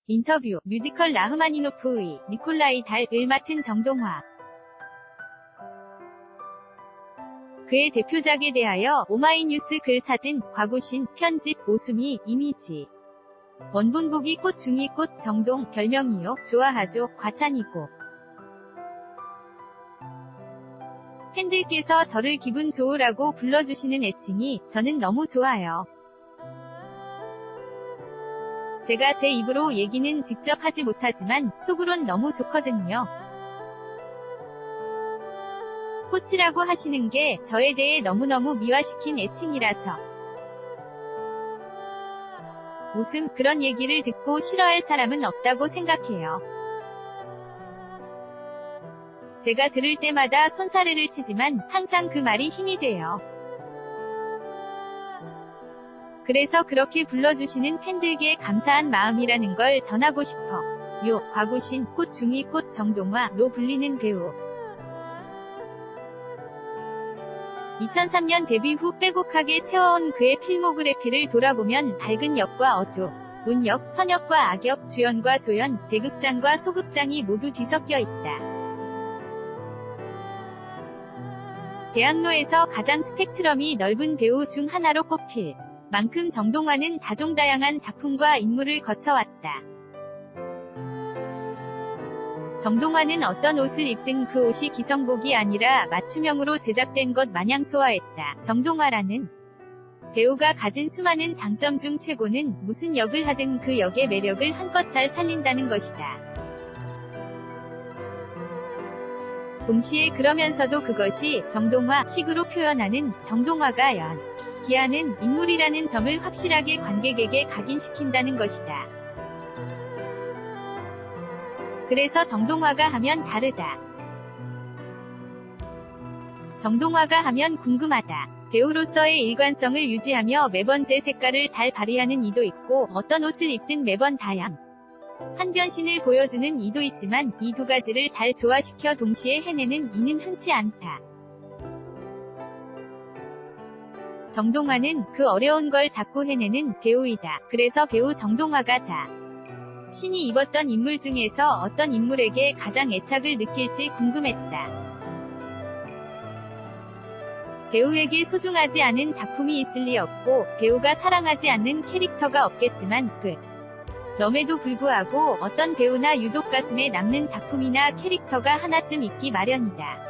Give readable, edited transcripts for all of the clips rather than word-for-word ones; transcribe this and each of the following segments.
인터뷰, 뮤지컬 라흐마니노프의 니콜라이 달을 맡은 정동화. 그의 대표작에 대하여 오마이뉴스 글 사진, 과구신, 편집, 오수미, 이미지. 원본 보기 꽃 중이 꽃, 정동, 별명이요, 좋아하죠, 과찬이고. 팬들께서 저를 기분 좋으라고 불러주시는 애칭이 저는 너무 좋아요. 제가 제 입으로 얘기는 직접 하지 못하지만 속으론 너무 좋거든요. 꽃이라고 하시는 게 저에 대해 너무너무 미화시킨 애칭이라서. 웃음, 그런 얘기를 듣고 싫어할 사람은 없다고 생각해요. 제가 들을 때마다 손사래를 치지만 항상 그 말이 힘이 돼요. 그래서 그렇게 불러주시는 팬들께 감사한 마음이라는 걸 전하고 싶어. 요, 과구신, 꽃 중이 꽃 정동화로 불리는 배우. 2003년 데뷔 후 빼곡하게 채워온 그의 필모그래피를 돌아보면 밝은 역과 어두운 역, 선역과 악역, 주연과 조연, 대극장과 소극장이 모두 뒤섞여 있다. 대학로에서 가장 스펙트럼이 넓은 배우 중 하나로 꼽힐 만큼 정동화는 다종다양한 작품과 인물을 거쳐왔다. 정동화는 어떤 옷을 입든 그 옷이 기성복이 아니라 맞춤형으로 제작된 것 마냥 소화했다. 정동화라는 배우가 가진 수많은 장점 중 최고는 무슨 역을 하든 그 역의 매력을 한껏 잘 살린다는 것이다. 동시에 그러면서도 그것이 정동화식으로 표현하는 정동화가 연기하는 인물이라는 점을 확실하게 관객에게 각인시킨다는 것이다. 그래서 정동화가 하면 다르다. 정동화가 하면 궁금하다. 배우로서의 일관성을 유지하며 매번 제 색깔을 잘 발휘하는 이도 있고 어떤 옷을 입든 매번 다양한 변신을 보여주는 이도 있지만 이 두 가지를 잘 조화시켜 동시에 해내는 이는 흔치 않다. 정동화는 그 어려운 걸 자꾸 해내는 배우이다. 그래서 배우 정동화가 신이 입었던 인물 중에서 어떤 인물에게 가장 애착을 느낄지 궁금했다. 배우에게 소중하지 않은 작품이 있을 리 없고 배우가 사랑하지 않는 캐릭터가 없겠지만 그럼에도 불구하고 어떤 배우나 유독 가슴에 남는 작품이나 캐릭터가 하나쯤 있기 마련이다.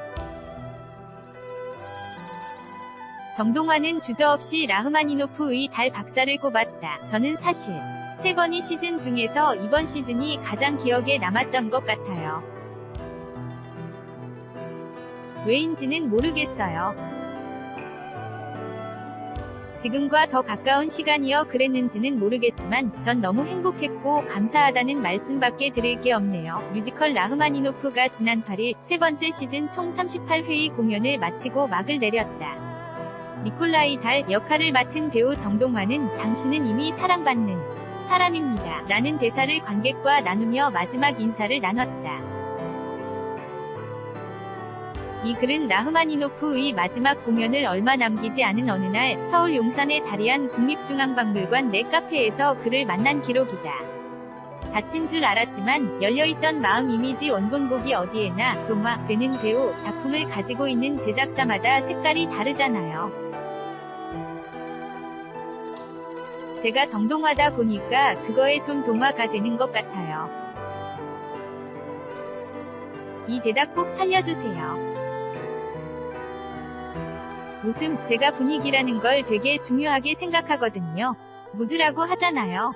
정동화는 주저없이 라흐마니노프의 달 박사를 꼽았다. 저는 사실 3번의 시즌 중에서 이번 시즌이 가장 기억에 남았던 것 같아요. 왜인지는 모르겠어요. 지금과 더 가까운 시간이어 그랬는지는 모르겠지만 전 너무 행복했고 감사하다는 말씀밖에 드릴 게 없네요. 뮤지컬 라흐마니노프가 지난 8일 3번째 시즌 총 38회의 공연을 마치고 막을 내렸다. 니콜라이 달 역할을 맡은 배우 정동화는 당신은 이미 사랑받는 사람입니다. 라는 대사를 관객과 나누며 마지막 인사를 나눴다. 이 글은 라흐마니노프의 마지막 공연을 얼마 남기지 않은 어느 날 서울 용산에 자리한 국립중앙박물관 내 카페에서 그를 만난 기록이다. 다친 줄 알았지만 열려있던 마음 이미지 원본 보기 어디에나 동화되는 배우, 작품을 가지고 있는 제작사마다 색깔이 다르잖아요. 제가 정동화다 보니까 그거에 좀 동화가 되는 것 같아요. 이 대답 꼭 살려주세요. 웃음, 제가 분위기라는 걸 되게 중요하게 생각하거든요. 무드라고 하잖아요.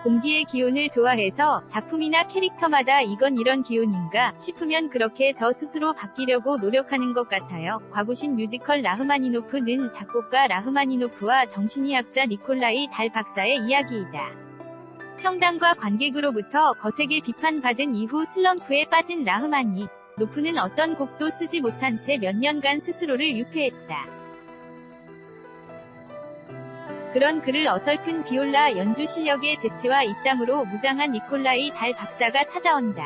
공기의 기운을 좋아해서 작품이나 캐릭터마다 이건 이런 기운인가 싶으면 그렇게 저 스스로 바뀌려고 노력하는 것 같아요. 과구신 뮤지컬 라흐마니노프는 작곡가 라흐마니노프와 정신의학자 니콜라이 달 박사의 이야기이다. 평단과 관객으로부터 거세게 비판받은 이후 슬럼프에 빠진 라흐마니노프는 어떤 곡도 쓰지 못한 채 몇 년간 스스로를 유폐했다. 그런 그를 어설픈 비올라 연주 실력의 재치와 입담으로 무장한 니콜라이 달 박사가 찾아온다.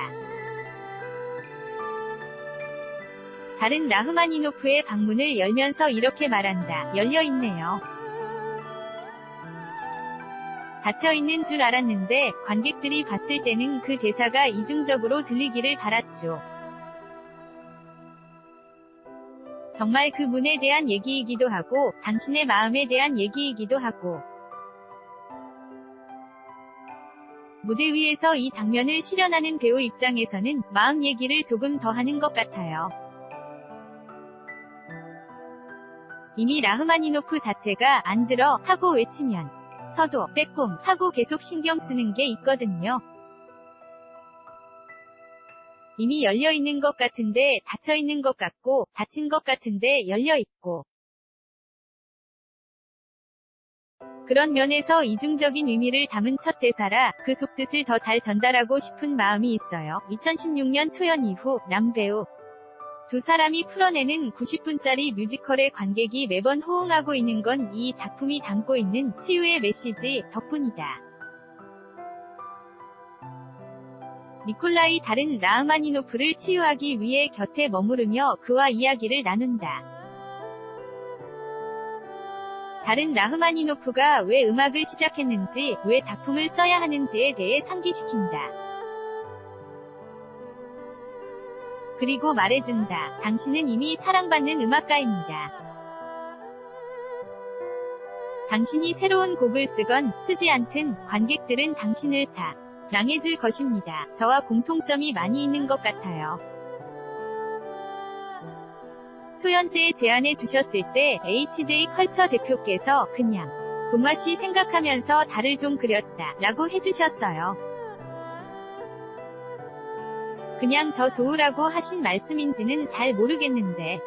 달은 라흐마니노프의 방문을 열면서 이렇게 말한다. 열려있네요. 닫혀있는 줄 알았는데 관객들이 봤을 때는 그 대사가 이중적으로 들리기를 바랐죠. 정말 그 문에 대한 얘기이기도 하고 당신의 마음에 대한 얘기이기도 하고 무대 위에서 이 장면을 실현하는 배우 입장에서는 마음 얘기를 조금 더 하는 것 같아요. 이미 라흐마니노프 자체가 안 들어 하고 외치면 서도 빼꼼 하고 계속 신경 쓰는 게 있거든요. 이미 열려있는 것 같은데 닫혀있는 것 같고 닫힌 것 같은데 열려있고 그런 면에서 이중적인 의미를 담은 첫 대사라 그 속뜻을 더 잘 전달하고 싶은 마음이 있어요. 2016년 초연 이후 남배우 두 사람이 풀어내는 90분짜리 뮤지컬의 관객이 매번 호응하고 있는 건 이 작품이 담고 있는 치유의 메시지 덕분이다. 니콜라이 달은 라흐마니노프를 치유하기 위해 곁에 머무르며 그와 이야기를 나눈다. 달은 라흐마니노프가 왜 음악을 시작했는지, 왜 작품을 써야 하는지에 대해 상기시킨다. 그리고 말해준다. 당신은 이미 사랑받는 음악가입니다. 당신이 새로운 곡을 쓰건 쓰지 않든 관객들은 당신을 사랑해줄 것입니다. 저와 공통점이 많이 있는 것 같아요. 초연 때 제안해 주셨을 때 HJ 컬처 대표께서 그냥 동화씨 생각하면서 달을 좀 그렸다 라고 해주셨어요. 그냥 저 좋으라고 하신 말씀인지는 잘 모르겠는데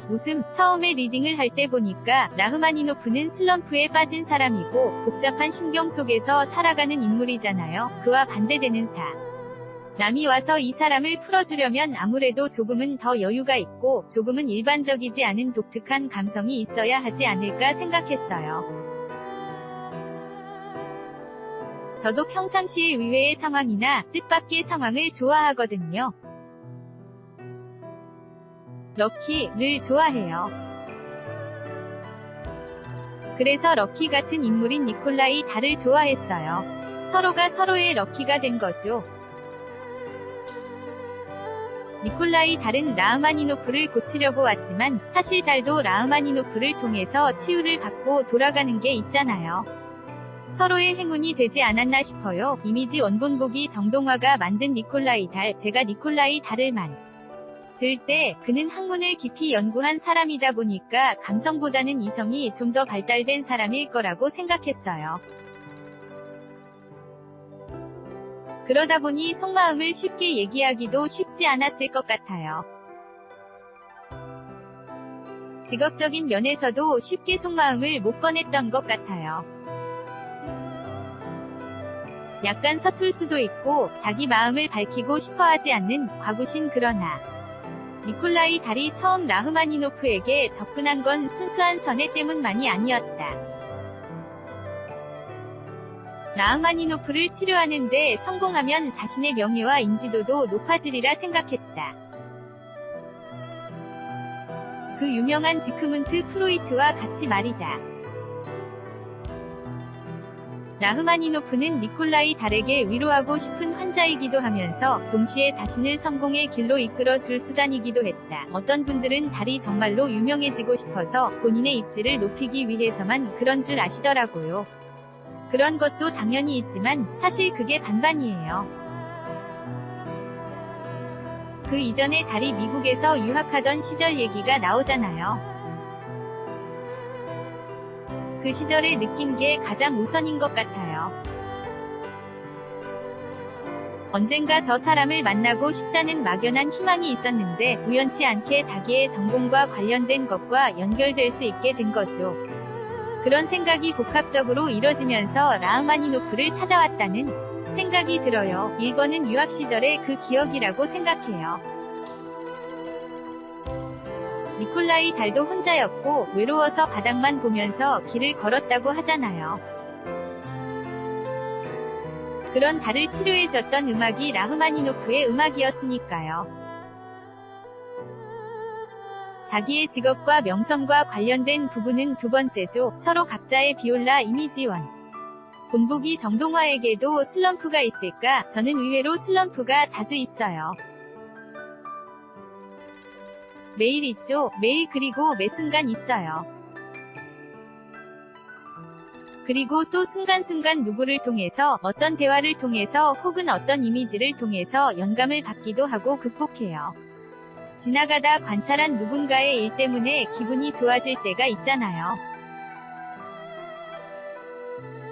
웃음. 처음에 리딩을 할 때 보니까 라흐마니노프는 슬럼프에 빠진 사람이고 복잡한 심경 속에서 살아가는 인물이잖아요. 그와 반대되는 사람이 와서 이 사람을 풀어주려면 아무래도 조금은 더 여유가 있고 조금은 일반적이지 않은 독특한 감성이 있어야 하지 않을까 생각했어요. 저도 평상시에 의외의 상황이나 뜻밖의 상황을 좋아하거든요. 럭키를 좋아해요. 그래서 럭키 같은 인물인 니콜라이 달을 좋아했어요. 서로가 서로의 럭키가 된 거죠. 니콜라이 달은 라흐마니노프를 고치려고 왔지만 사실 달도 라흐마니노프를 통해서 치유를 받고 돌아가는 게 있잖아요. 서로의 행운이 되지 않았나 싶어요. 이미지 원본보기 정동화가 만든 니콜라이 달. 제가 니콜라이 달을 만들 때 그는 학문을 깊이 연구한 사람이다 보니까 감성보다는 이성이 좀 더 발달된 사람일 거라고 생각했어요. 그러다 보니 속마음을 쉽게 얘기하기도 쉽지 않았을 것 같아요. 직업적인 면에서도 쉽게 속마음을 못 꺼냈던 것 같아요. 약간 서툴 수도 있고 자기 마음을 밝히고 싶어하지 않는 과구신. 그러나 니콜라이 달이 처음 라흐마니노프에게 접근한 건 순수한 선애 때문만이 아니었다. 라흐마니노프를 치료하는데 성공하면 자신의 명예와 인지도도 높아지리라 생각했다. 그 유명한 지크문트 프로이트와 같이 말이다. 라흐마니노프는 니콜라이 달에게 위로하고 싶은 환자이기도 하면서 동시에 자신을 성공의 길로 이끌어 줄 수단이기도 했다. 어떤 분들은 달이 정말로 유명해지고 싶어서 본인의 입지를 높이기 위해서만 그런 줄 아시더라고요. 그런 것도 당연히 있지만 사실 그게 반반이에요. 그 이전에 달이 미국에서 유학하던 시절 얘기가 나오잖아요. 그 시절에 느낀 게 가장 우선인 것 같아요. 언젠가 저 사람을 만나고 싶다는 막연한 희망이 있었는데 우연치 않게 자기의 전공과 관련된 것과 연결될 수 있게 된 거죠. 그런 생각이 복합적으로 이뤄지면서 라흐마니노프를 찾아왔다는 생각이 들어요. 1번은 유학 시절의 그 기억이라고 생각해요. 니콜라이 달도 혼자였고 외로워서 바닥만 보면서 길을 걸었다고 하잖아요. 그런 달을 치료해줬던 음악이 라흐마니노프의 음악이었으니까요. 자기의 직업과 명성과 관련된 부분은 두 번째죠. 서로 각자의 비올라 이미지원. 본보기 정동화에게도 슬럼프가 있을까? 저는 의외로 슬럼프가 자주 있어요. 매일 있죠. 매일 그리고 매 순간 있어요. 그리고 또 순간순간 누구를 통해서 어떤 대화를 통해서 혹은 어떤 이미지를 통해서 영감을 받기도 하고 극복해요. 지나가다 관찰한 누군가의 일 때문에 기분이 좋아질 때가 있잖아요.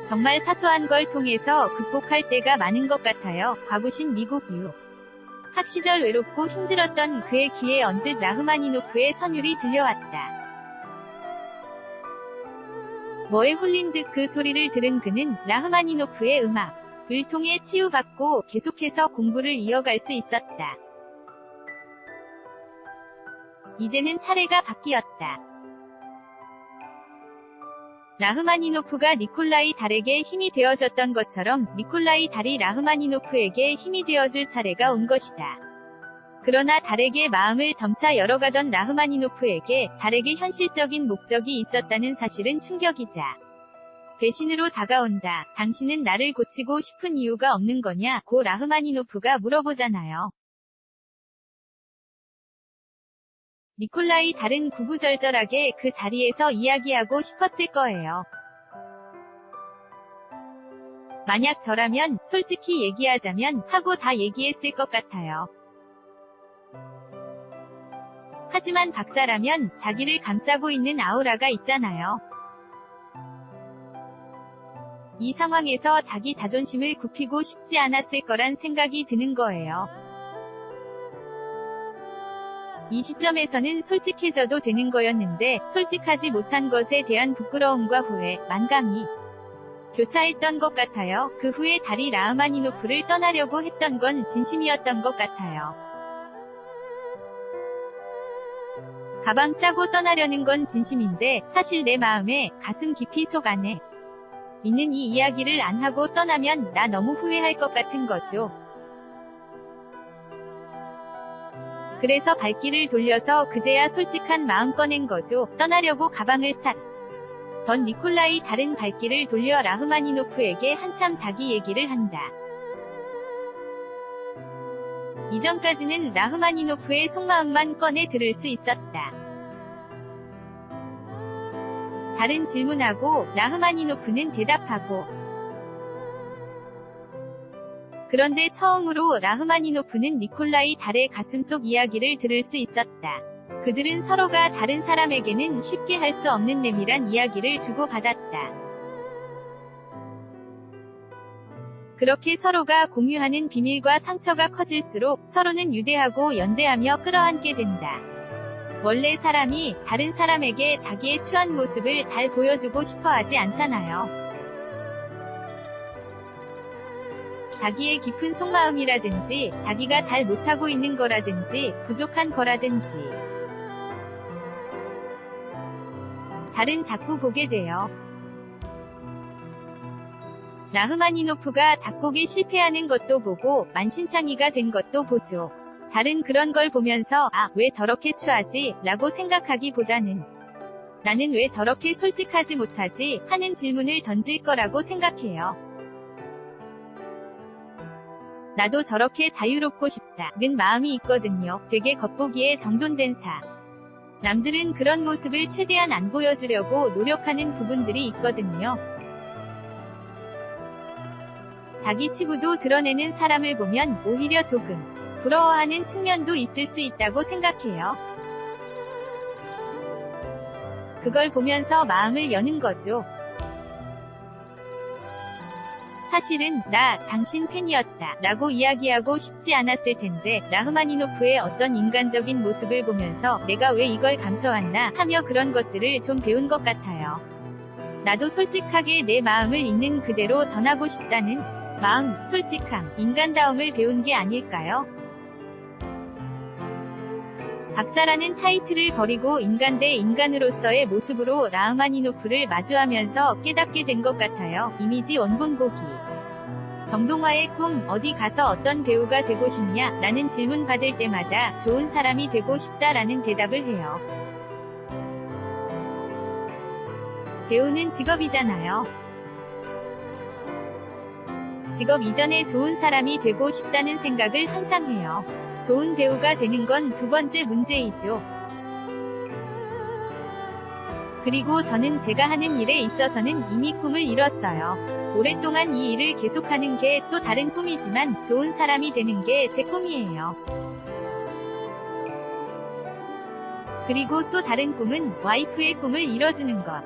정말 사소한 걸 통해서 극복할 때가 많은 것 같아요. 과구신 미국 유. 학시절 외롭고 힘들었던 그의 귀에 언뜻 라흐마니노프의 선율이 들려왔다. 뭐에 홀린 듯 그 소리를 들은 그는 라흐마니노프의 음악을 통해 치유받고 계속해서 공부를 이어갈 수 있었다. 이제는 차례가 바뀌었다. 라흐마니노프가 니콜라이 달에게 힘이 되어줬던 것처럼 니콜라이 달이 라흐마니노프에게 힘이 되어줄 차례가 온 것이다. 그러나 달에게 마음을 점차 열어가던 라흐마니노프에게 달에게 현실적인 목적이 있었다는 사실은 충격이자 배신으로 다가온다. 당신은 나를 고치고 싶은 이유가 없는 거냐? 고 라흐마니노프가 물어보잖아요. 니콜라이 달은 구구절절하게 그 자리에서 이야기하고 싶었을 거예요. 만약 저라면 솔직히 얘기하자면 하고 다 얘기했을 것 같아요. 하지만 박사라면 자기를 감싸고 있는 아우라가 있잖아요. 이 상황에서 자기 자존심을 굽히고 싶지 않았을 거란 생각이 드는 거예요. 이 시점에서는 솔직해져도 되는 거였는데 솔직하지 못한 것에 대한 부끄러움과 후회, 만감이 교차했던 것 같아요. 그 후에 달이 라흐마니노프를 떠나려고 했던 건 진심이었던 것 같아요. 가방 싸고 떠나려는 건 진심인데 사실 내 마음에 가슴 깊이 속 안에 있는 이 이야기를 안 하고 떠나면 나 너무 후회할 것 같은 거죠. 그래서 발길을 돌려서 그제야 솔직한 마음 꺼낸 거죠. 떠나려고 가방을 샀던 니콜라이 달은 발길을 돌려 라흐마니노프에게 한참 자기 얘기를 한다. 이전까지는 라흐마니노프의 속마음만 꺼내 들을 수 있었다. 달은 질문하고 라흐마니노프는 대답하고 그런데 처음으로 라흐마니노프는 니콜라이 달의 가슴속 이야기를 들을 수 있었다. 그들은 서로가 다른 사람에게는 쉽게 할 수 없는 내밀한 이야기를 주고받았다. 그렇게 서로가 공유하는 비밀과 상처가 커질수록 서로는 유대하고 연대하며 끌어안게 된다. 원래 사람이 다른 사람에게 자기의 추한 모습을 잘 보여주고 싶어 하지 않잖아요. 자기의 깊은 속마음이라든지 자기가 잘 못하고 있는 거라든지 부족한 거라든지 달은 자꾸 보게 돼요. 라흐마니노프가 작곡에 실패하는 것도 보고 만신창이가 된 것도 보죠. 달은 그런 걸 보면서 아, 왜 저렇게 추하지? 라고 생각하기보다는 나는 왜 저렇게 솔직하지 못하지? 하는 질문을 던질 거라고 생각해요. 나도 저렇게 자유롭고 싶다는 마음이 있거든요. 되게 겉보기에 정돈된 남들은 그런 모습을 최대한 안 보여주려고 노력하는 부분들이 있거든요. 자기 치부도 드러내는 사람을 보면 오히려 조금 부러워하는 측면도 있을 수 있다고 생각해요. 그걸 보면서 마음을 여는 거죠. 사실은 나 당신 팬이었다 라고 이야기하고 싶지 않았을 텐데 라흐마니노프의 어떤 인간적인 모습을 보면서 내가 왜 이걸 감춰왔나 하며 그런 것들을 좀 배운 것 같아요. 나도 솔직하게 내 마음을 있는 그대로 전하고 싶다는 마음, 솔직함, 인간다움을 배운 게 아닐까요? 박사라는 타이틀을 버리고 인간 대 인간으로서의 모습으로 라흐마니노프를 마주하면서 깨닫게 된 것 같아요. 이미지 원본 보기. 정동화의 꿈, 어디 가서 어떤 배우가 되고 싶냐? 라는 질문 받을 때마다 좋은 사람이 되고 싶다라는 대답을 해요. 배우는 직업이잖아요. 직업 이전에 좋은 사람이 되고 싶다는 생각을 항상 해요. 좋은 배우가 되는 건 두 번째 문제이죠. 그리고 저는 제가 하는 일에 있어서는 이미 꿈을 이뤘어요. 오랫동안 이 일을 계속하는 게 또 다른 꿈이지만 좋은 사람이 되는 게 제 꿈이에요. 그리고 또 다른 꿈은 와이프의 꿈을 이뤄주는 것.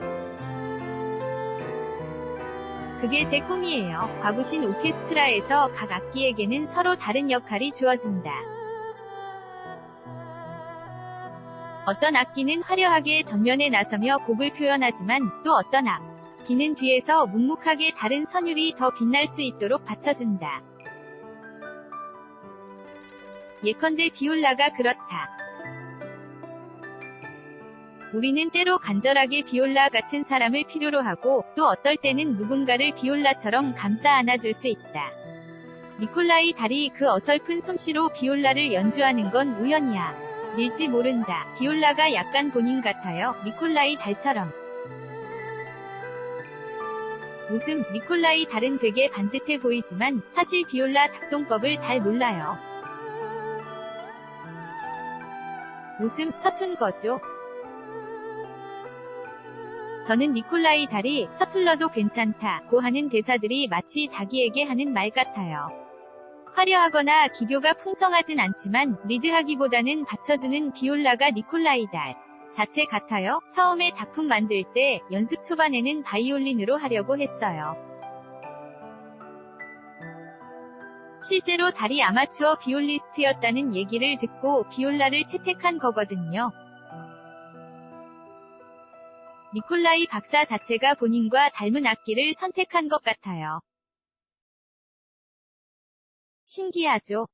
그게 제 꿈이에요. 과구신 오케스트라에서 각 악기에게는 서로 다른 역할이 주어진다. 어떤 악기는 화려하게 전면에 나서며 곡을 표현하지만 또 어떤 악기는 뒤에서 묵묵하게 다른 선율이 더 빛날 수 있도록 받쳐준다. 예컨대 비올라가 그렇다. 우리는 때로 간절하게 비올라 같은 사람을 필요로 하고 또 어떨 때는 누군가를 비올라처럼 감싸 안아줄 수 있다. 니콜라이 달이 그 어설픈 솜씨로 비올라를 연주하는 건 우연이야. 일지 모른다. 비올라가 약간 본인 같아요. 니콜라이 달처럼. 웃음. 니콜라이 달은 되게 반듯해 보이지만 사실 비올라 작동법을 잘 몰라요. 웃음. 서툰 거죠. 저는 니콜라이 달이 서툴러도 괜찮다고 하는 대사들이 마치 자기에게 하는 말 같아요. 화려하거나 기교가 풍성하진 않지만 리드하기보다는 받쳐주는 비올라가 니콜라이 달 자체 같아요. 처음에 작품 만들 때 연습 초반에는 바이올린으로 하려고 했어요. 실제로 달이 아마추어 비올리스트였다는 얘기를 듣고 비올라를 채택한 거거든요. 니콜라이 박사 자체가 본인과 닮은 악기를 선택한 것 같아요. 신기하죠?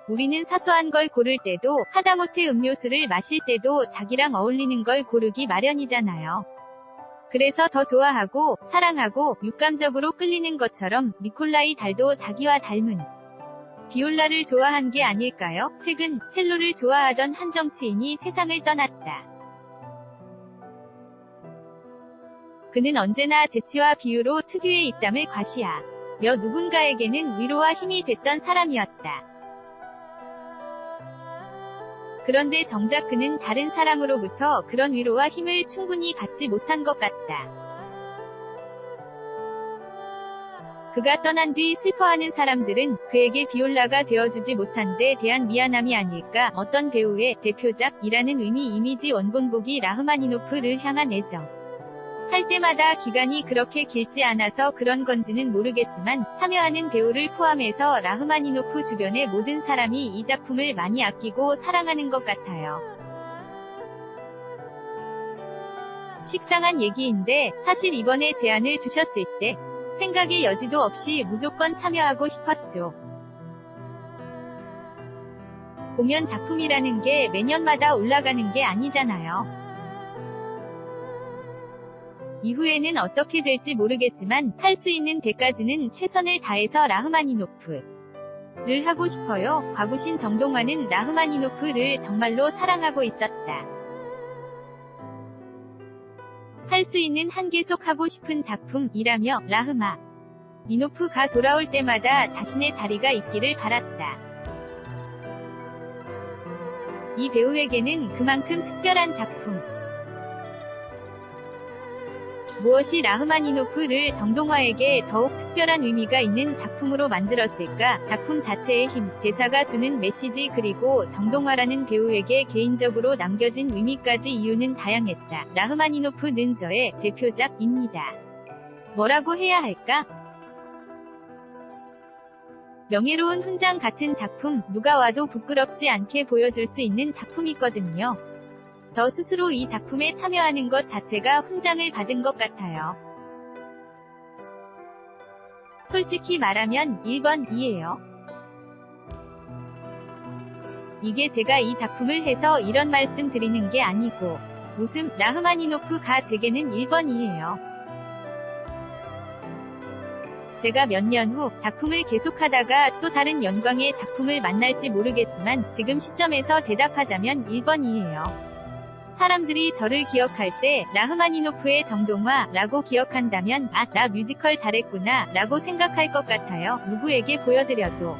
우리는 사소한 걸 고를 때도 하다못해 음료수를 마실 때도 자기랑 어울리는 걸 고르기 마련이잖아요. 그래서 더 좋아하고 사랑하고 육감적으로 끌리는 것처럼 니콜라이 달도 자기와 닮은 비올라를 좋아한 게 아닐까요? 최근 첼로를 좋아하던 한 정치인이 세상을 떠났다. 그는 언제나 재치와 비유로 특유의 입담을 과시하며 누군가에게는 위로와 힘이 됐던 사람이었다. 그런데 정작 그는 다른 사람으로부터 그런 위로와 힘을 충분히 받지 못한 것 같다. 그가 떠난 뒤 슬퍼하는 사람들은 그에게 비올라가 되어주지 못한 데 대한 미안함이 아닐까. 어떤 배우의 대표작이라는 의미 이미지 원본보기 라흐마니노프를 향한 애정. 할 때마다 기간이 그렇게 길지 않아서 그런 건지는 모르겠지만 참여하는 배우를 포함해서 라흐마니노프 주변의 모든 사람이 이 작품을 많이 아끼고 사랑하는 것 같아요. 식상한 얘기인데 사실 이번에 제안을 주셨을 때 생각의 여지도 없이 무조건 참여하고 싶었죠. 공연 작품이라는 게 매년마다 올라가는 게 아니잖아요. 이후에는 어떻게 될지 모르겠지만 할 수 있는 데까지는 최선을 다해서 라흐마니노프를 하고 싶어요. 과구신 정동화는 라흐마니노프를 정말로 사랑하고 있었다. 할 수 있는 한 계속 하고 싶은 작품이라며 라흐마니노프가 돌아올 때마다 자신의 자리가 있기를 바랐다. 이 배우에게는 그만큼 특별한 작품. 무엇이 라흐마니노프를 정동화에게 더욱 특별한 의미가 있는 작품으로 만들었을까? 작품 자체의 힘, 대사가 주는 메시지 그리고 정동화라는 배우에게 개인적으로 남겨진 의미까지 이유는 다양했다. 라흐마니노프는 저의 대표작입니다. 뭐라고 해야 할까? 명예로운 훈장 같은 작품, 누가 와도 부끄럽지 않게 보여줄 수 있는 작품이거든요. 저 스스로 이 작품에 참여하는 것 자체가 훈장을 받은 것 같아요. 솔직히 말하면 1번이에요. 이게 제가 이 작품을 해서 이런 말씀 드리는 게 아니고 웃음, 라흐마니노프가 제게는 1번이에요. 제가 몇 년 후 작품을 계속하다가 또 다른 영광의 작품을 만날지 모르겠지만 지금 시점에서 대답하자면 1번이에요. 사람들이 저를 기억할 때 라흐마니노프의 정동화라고 기억한다면 아, 나 뮤지컬 잘했구나 라고 생각할 것 같아요. 누구에게 보여드려도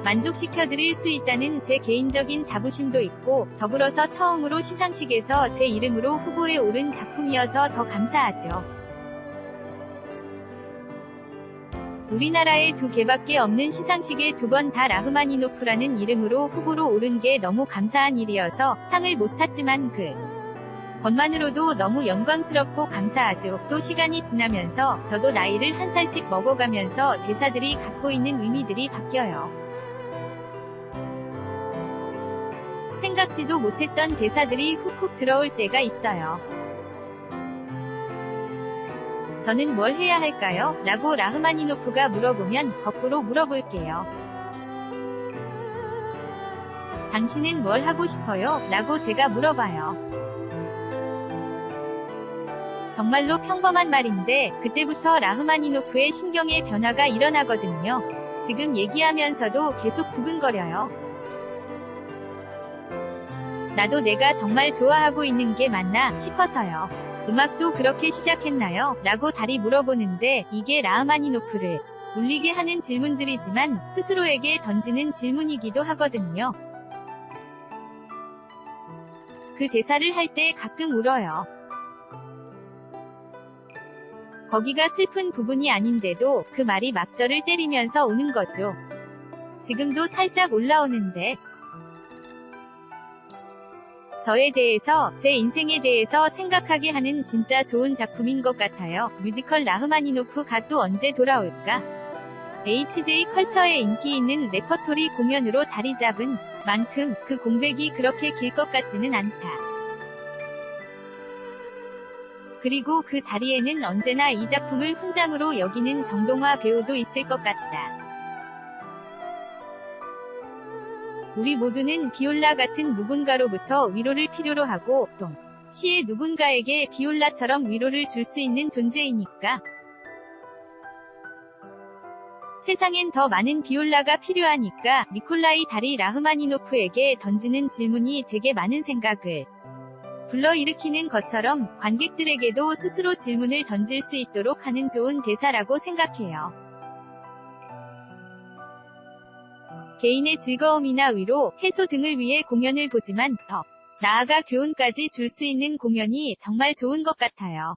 만족시켜드릴 수 있다는 제 개인적인 자부심도 있고 더불어서 처음으로 시상식에서 제 이름으로 후보에 오른 작품이어서 더 감사하죠. 우리나라에 2개밖에 없는 시상식에 2번 다 라흐마니노프라는 이름으로 후보로 오른 게 너무 감사한 일이어서 상을 못 탔지만 그 것만으로도 너무 영광스럽고 감사하죠. 또 시간이 지나면서 저도 나이를 한 살씩 먹어가면서 대사들이 갖고 있는 의미들이 바뀌어요. 생각지도 못했던 대사들이 훅훅 들어올 때가 있어요. 저는 뭘 해야 할까요? 라고 라흐마니노프가 물어보면 거꾸로 물어볼게요. 당신은 뭘 하고 싶어요? 라고 제가 물어봐요. 정말로 평범한 말인데 그때부터 라흐마니노프의 심경의 변화가 일어나거든요. 지금 얘기하면서도 계속 두근거려요. 나도 내가 정말 좋아하고 있는 게 맞나 싶어서요. 음악도 그렇게 시작했나요? 라고 달이 물어보는데 이게 라흐마니노프를 울리게 하는 질문들이지만 스스로에게 던지는 질문이기도 하거든요. 그 대사를 할 때 가끔 울어요. 거기가 슬픈 부분이 아닌데도 그 말이 막절을 때리면서 우는 거죠. 지금도 살짝 올라오는데 저에 대해서, 제 인생에 대해서 생각하게 하는 진짜 좋은 작품인 것 같아요. 뮤지컬 라흐마니노프가 또 언제 돌아올까? HJ 컬처에 인기 있는 레퍼토리 공연으로 자리 잡은 만큼 그 공백이 그렇게 길 것 같지는 않다. 그리고 그 자리에는 언제나 이 작품을 훈장으로 여기는 정동화 배우도 있을 것 같다. 우리 모두는 비올라 같은 누군가로부터 위로를 필요로 하고 동시에 누군가에게 비올라처럼 위로를 줄 수 있는 존재이니까. 세상엔 더 많은 비올라가 필요하니까 니콜라이 다리 라흐마니노프에게 던지는 질문이 제게 많은 생각을 불러일으키는 것처럼 관객들에게도 스스로 질문을 던질 수 있도록 하는 좋은 대사라고 생각해요. 개인의 즐거움이나 위로, 해소 등을 위해 공연을 보지만 더 나아가 교훈까지 줄 수 있는 공연이 정말 좋은 것 같아요.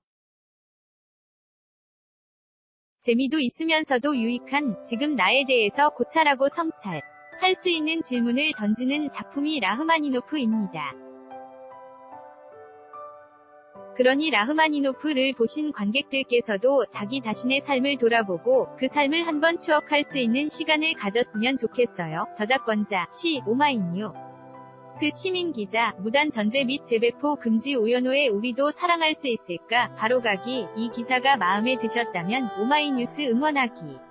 재미도 있으면서도 유익한, 지금 나에 대해서 고찰하고 성찰할 수 있는 질문을 던지는 작품이 라흐마니노프입니다. 그러니 라흐마니노프를 보신 관객들께서도 자기 자신의 삶을 돌아보고 그 삶을 한번 추억할 수 있는 시간을 가졌으면 좋겠어요. 저작권자, 시, 오마이뉴. 스, 시민기자, 무단 전제 및 재배포 금지 오연호의 우리도 사랑할 수 있을까? 바로가기. 이 기사가 마음에 드셨다면 오마이뉴스 응원하기.